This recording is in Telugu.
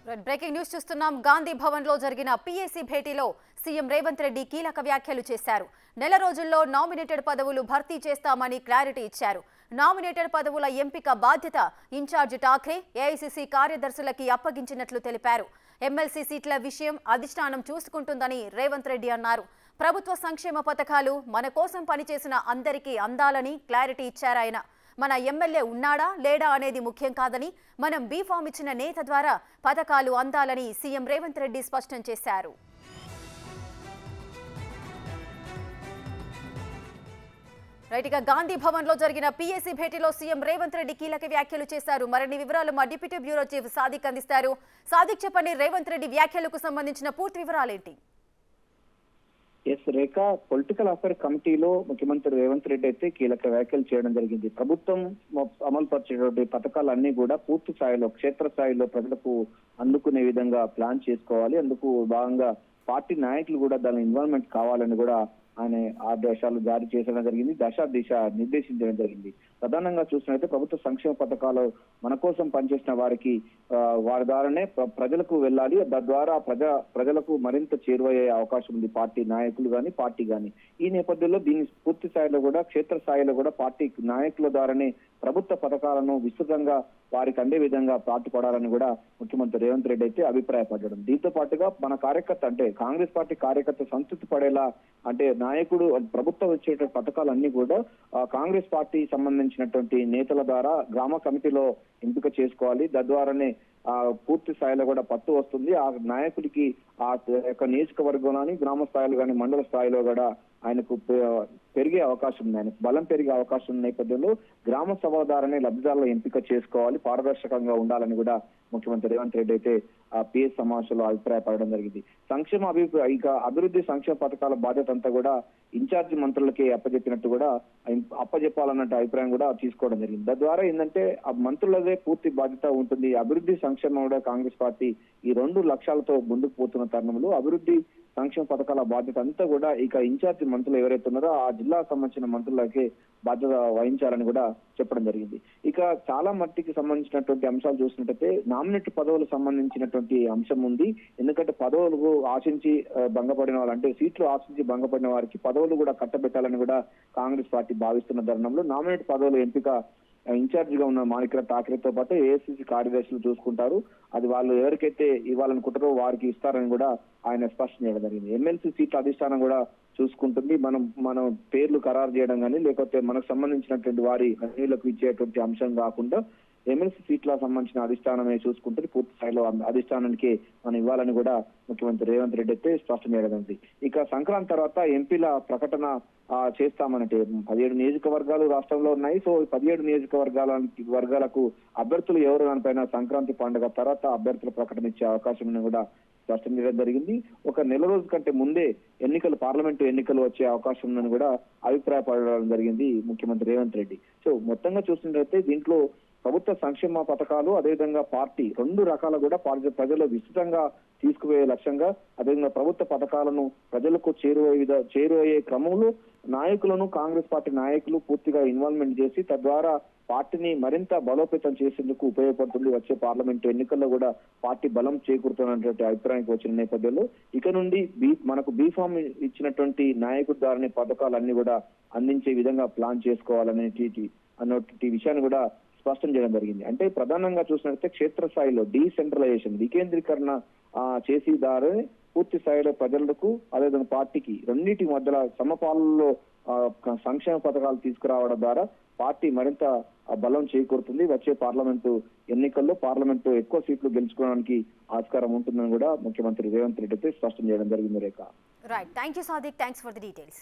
బ్రేకింగ్ న్యూస్ చూస్తున్నాం. గాంధీ భవన్ లో జరిగిన పీఏసీ భేటీలో సీఎం రేవంత్ రెడ్డి కీలక వ్యాఖ్యలు చేశారు. నెల రోజుల్లో నామినేటెడ్ పదవులు భర్తీ చేస్తామని క్లారిటీ ఇచ్చారు. నామినేటెడ్ పదవుల ఎంపిక బాధ్యత ఇన్ఛార్జ్ ఠాక్రే, ఏఐసీసీ కార్యదర్శులకి అప్పగించినట్లు తెలిపారు. ఎమ్మెల్సీ సీట్ల విషయం అధిష్టానం చూసుకుంటుందని రేవంత్ రెడ్డి అన్నారు. ప్రభుత్వ సంక్షేమ పథకాలు మన కోసం పనిచేసిన అందరికీ అందాలని క్లారిటీ ఇచ్చారాయన. మన ఎమ్మెల్యే ఉన్నాడా లేడా అనేది ముఖ్యం కాదని, మనం బీఫామ్ ఇచ్చిన నేత ద్వారా పథకాలు అందాలని సీఎం రేవంత్ రెడ్డి స్పష్టం చేశారు. రైట్గా గాంధీ భవన్ లో జరిగిన పీఏసీ భేటీలో సీఎం రేవంత్ రెడ్డి కీలక వ్యాఖ్యలు చేశారు. మరిన్ని వివరాలు మా డిప్యూటీ బ్యూరో చీఫ్ సాదిక్ అందిస్తారు. సాదిక్, చెప్పండి, రేవంత్ రెడ్డి వ్యాఖ్యలకు సంబంధించిన పూర్తి వివరాలేంటి? రేఖ, పొలిటికల్ అఫైర్ కమిటీలో ముఖ్యమంత్రి రేవంత్ రెడ్డి అయితే కీలక వ్యాఖ్యలు చేయడం జరిగింది. ప్రభుత్వం అమలు పరిచేటువంటి పథకాలన్నీ కూడా పూర్తి స్థాయిలో, క్షేత్రస్థాయిలో ప్రజలకు అందుకునే విధంగా ప్లాన్ చేసుకోవాలి. అందుకు భాగంగా పార్టీ నాయకులు కూడా దాని ఇన్వాల్వ్మెంట్ కావాలని కూడా ఆయన ఆదేశాలు జారీ చేయడం జరిగింది. దిశ నిర్దేశించడం జరిగింది. ప్రధానంగా చూసినట్లయితే ప్రభుత్వ సంక్షేమ పథకాలు మన కోసం పనిచేసిన వారికి వారి ద్వారానే ప్రజలకు వెళ్ళాలి. తద్వారా ప్రజలకు మరింత చేరువయ్యే అవకాశం ఉంది పార్టీ నాయకులు కానీ పార్టీ కానీ. ఈ నేపథ్యంలో దీన్ని పూర్తి స్థాయిలో కూడా, క్షేత్ర స్థాయిలో కూడా పార్టీ నాయకుల ద్వారానే ప్రభుత్వ పథకాలను విస్తృతంగా వారికి అందే విధంగా పాటుపడాలని కూడా ముఖ్యమంత్రి రేవంత్ రెడ్డి అయితే అభిప్రాయపడ్డాడు. దీంతో పాటుగా మన కార్యకర్త అంటే కాంగ్రెస్ పార్టీ కార్యకర్త సంతృప్తి పడేలా, అంటే నాయకుడు ప్రభుత్వం వచ్చేటువంటి పథకాలన్నీ కూడా కాంగ్రెస్ పార్టీ సంబంధించినటువంటి నేతల ద్వారా గ్రామ కమిటీలో ఎంపిక చేసుకోవాలి. తద్వారానే పూర్తి స్థాయిలో కూడా పట్టు వస్తుంది. ఆ నాయకుడికి ఆ యొక్క నియోజకవర్గం కానీ, గ్రామ స్థాయిలో కానీ, మండల స్థాయిలో కూడా ఆయనకు పెరిగే అవకాశం ఉంది. ఆయనకు బలం పెరిగే అవకాశం ఉన్న నేపథ్యంలో గ్రామ సభ ద్వారానే లబ్ధిదారుల ఎంపిక చేసుకోవాలి, పారదర్శకంగా ఉండాలని కూడా ముఖ్యమంత్రి రేవంత్ రెడ్డి అయితే పిఎస్ సమావేశంలో అభిప్రాయపడడం జరిగింది. అభివృద్ధి సంక్షేమ పథకాల బాధ్యత అంతా కూడా ఇన్ఛార్జి మంత్రులకి అప్పజెప్పినట్టు కూడా అప్పజెప్పాలన్నట్టు అభిప్రాయం కూడా తీసుకోవడం జరిగింది. తద్వారా ఏంటంటే ఆ మంత్రులదే పూర్తి బాధ్యత ఉంటుంది. అభివృద్ధి సంక్షేమం కూడా కాంగ్రెస్ పార్టీ ఈ 2 లక్ష్యాలతో ముందుకు పోతున్న తరుణంలో అభివృద్ధి సంక్షేమ పథకాల బాధ్యత అంతా కూడా ఇక ఇన్ఛార్జి మంత్రులు ఎవరైతే ఉన్నారో ఆ జిల్లాకు సంబంధించిన మంత్రులకే బాధ్యత వహించాలని కూడా చెప్పడం జరిగింది. ఇక చాలా మట్టికి సంబంధించినటువంటి అంశాలు చూసినట్టయితే నామినేట్ పదవులకు సంబంధించినటువంటి అంశం ఉంది. ఎందుకంటే పదవులకు ఆశించి భంగపడిన వాళ్ళు, అంటే సీట్లు ఆశించి భంగపడిన వారికి పదవులు కూడా కట్టబెట్టాలని కూడా కాంగ్రెస్ పార్టీ భావిస్తున్న తరుణంలో నామినేట్ పదవుల ఎంపిక ఇన్ఛార్జ్ గా ఉన్న మాణిక్రావు ఠాక్రేతో పాటు ఏఐసీసీ కార్యదర్శులు చూసుకుంటారు. అది వాళ్ళు ఎవరికైతే ఇవ్వాలనుకుంటారో వారికి ఇస్తారని కూడా ఆయన స్పష్టం చేయడం జరిగింది. ఎమ్మెల్సీ సీట్ల అధిష్టానం కూడా చూసుకుంటుంది. మనం పేర్లు ఖరారు చేయడం కానీ, లేకపోతే మనకు సంబంధించినటువంటి వారి అన్నిలకు ఇచ్చేటువంటి అంశం కాకుండా ఎమ్మెల్సీ సీట్లకు సంబంధించిన అధిష్టానమే చూసుకుంటుంది. పూర్తి స్థాయిలో అధిష్టానానికి మనం ఇవ్వాలని కూడా ముఖ్యమంత్రి రేవంత్ రెడ్డి అయితే స్పష్టం చేయడం. ఇక సంక్రాంతి తర్వాత ఎంపీల ప్రకటన చేస్తామనంటే 17 నియోజకవర్గాలు రాష్ట్రంలో ఉన్నాయి. సో 17 నియోజకవర్గాలకు అభ్యర్థులు ఎవరు దానిపైన సంక్రాంతి పండుగ తర్వాత అభ్యర్థుల ప్రకటన ఇచ్చే అవకాశం కూడా స్పష్టం చేయడం జరిగింది. ఒక నెల రోజు కంటే ముందే పార్లమెంటు ఎన్నికలు వచ్చే అవకాశం ఉందని కూడా అభిప్రాయపడడం జరిగింది ముఖ్యమంత్రి రేవంత్ రెడ్డి. సో మొత్తంగా చూసినట్లయితే దీంట్లో ప్రభుత్వ సంక్షేమ పథకాలు, అదేవిధంగా పార్టీ 2 రకాల కూడా ప్రజలు విస్తృతంగా తీసుకుపోయే లక్ష్యంగా, అదేవిధంగా ప్రభుత్వ పథకాలను ప్రజలకు చేరువయ్యే క్రమంలో నాయకులను కాంగ్రెస్ పార్టీ నాయకులు పూర్తిగా ఇన్వాల్వ్మెంట్ చేసి తద్వారా పార్టీని మరింత బలోపేతం చేసేందుకు ఉపయోగపడుతుంది. వచ్చే పార్లమెంటు ఎన్నికల్లో కూడా పార్టీ బలం చేకూరుతున్నటువంటి అభిప్రాయానికి వచ్చిన నేపథ్యంలో ఇక నుండి మనకు బీఫామ్ ఇచ్చినటువంటి నాయకుడి ద్వారానే పథకాలన్నీ కూడా అందించే విధంగా ప్లాన్ చేసుకోవాలనేటి విషయాన్ని కూడా స్పష్టం చేయడం జరిగింది. అంటే ప్రధానంగా చూసినట్లయితే క్షేత్రస్థాయిలో డీసెంట్రలైజేషన్, వికేంద్రీకరణ చేసి దారే పూర్తి స్థాయిలో ప్రజలకు, అదేవిధంగా పార్టీకి రెండింటి మధ్యలో సమపాలనలో సంక్షేమ పథకాలు తీసుకురావడం ద్వారా పార్టీ మరింత బలం చేకూరుతుంది. వచ్చే పార్లమెంటు ఎన్నికల్లో పార్లమెంటు ఎక్కువ సీట్లు గెలుచుకోవడానికి ఆస్కారం ఉంటుందని కూడా ముఖ్యమంత్రి రేవంత్ రెడ్డి అయితే స్పష్టం చేయడం జరిగింది. Rekha, right, thank you Sadiq, thanks for the details.